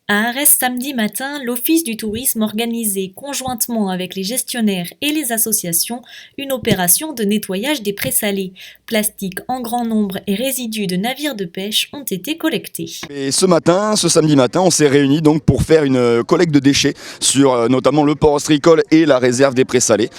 À Arès samedi matin, l'Office du tourisme organisait conjointement avec les gestionnaires et les associations une opération de nettoyage des prés salés. Plastique en grand nombre et résidus de navires de pêche ont été collectés. Et ce samedi matin, on s'est réunis donc pour faire une collecte de déchets sur notamment le port ostréicole et la réserve des prés salés.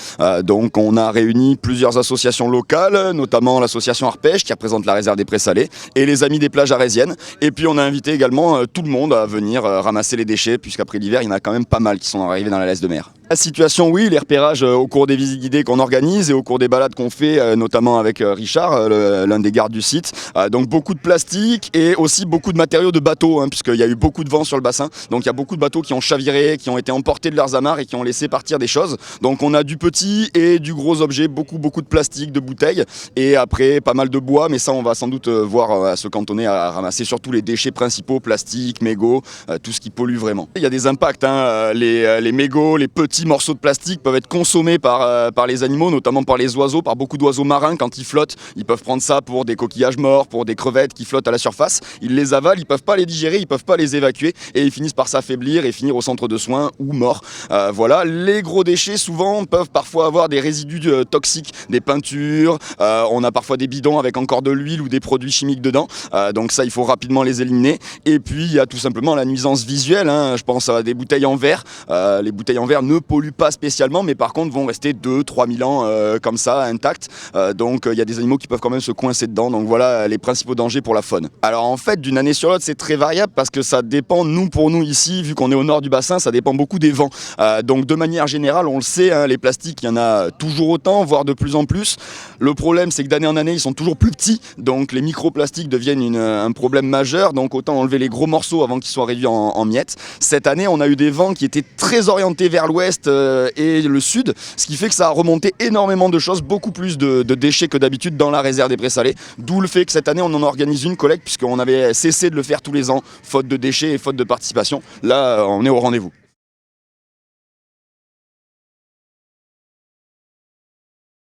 Donc on a réuni plusieurs associations locales, notamment l'association Arpège qui représente la réserve des prés salés et les Amis des plages arésiennes. Et puis on a invité également tout le monde à venir ramasser les déchets, puisqu'après l'hiver, il y en a quand même pas mal qui sont arrivés dans la laisse de mer. La situation, oui, les repérages au cours des visites guidées qu'on organise et au cours des balades qu'on fait, notamment avec Richard, l'un des gardes du site. Donc beaucoup de plastique et aussi beaucoup de matériaux de bateau, puisqu'il y a eu beaucoup de vent sur le bassin. Donc il y a beaucoup de bateaux qui ont chaviré, qui ont été emportés de leurs amarres et qui ont laissé partir des choses. Donc on a du petit et du gros objet, beaucoup de plastique, de bouteilles et après pas mal de bois, mais ça on va sans doute voir à se cantonner à ramasser surtout les déchets principaux, plastique, mégots, tout ce qui pollue vraiment. Il y a des impacts, les mégots, les petits morceaux de plastique peuvent être consommés par les animaux, notamment par les oiseaux, par beaucoup d'oiseaux marins quand ils flottent. Ils peuvent prendre ça pour des coquillages morts, pour des crevettes qui flottent à la surface. Ils les avalent, ils peuvent pas les digérer, ils peuvent pas les évacuer et ils finissent par s'affaiblir et finir au centre de soins ou morts. Voilà, les gros déchets souvent peuvent parfois avoir des résidus toxiques, des peintures, on a parfois des bidons avec encore de l'huile ou des produits chimiques dedans. Donc ça, il faut rapidement les éliminer. Et puis il y a tout simplement la nuisance visuelle, je pense à des bouteilles en verre. Les bouteilles en verre ne polluent pas spécialement, mais par contre vont rester 2-3 000 ans comme ça, intactes. Donc il y a des animaux qui peuvent quand même se coincer dedans. Donc voilà les principaux dangers pour la faune. Alors en fait, d'une année sur l'autre, c'est très variable parce que ça dépend, pour nous ici, vu qu'on est au nord du bassin, ça dépend beaucoup des vents. Donc de manière générale, on le sait, les plastiques, il y en a toujours autant, voire de plus en plus. Le problème, c'est que d'année en année, ils sont toujours plus petits. Donc les microplastiques deviennent un problème majeur. Donc autant enlever les gros morceaux avant qu'ils soient réduits en miettes. Cette année, on a eu des vents qui étaient très orientés vers l'ouest et le sud, ce qui fait que ça a remonté énormément de choses, beaucoup plus de déchets que d'habitude dans la réserve des prés salés. D'où le fait que cette année, on en organise une collecte puisqu'on avait cessé de le faire tous les ans, faute de déchets et faute de participation. Là, on est au rendez-vous.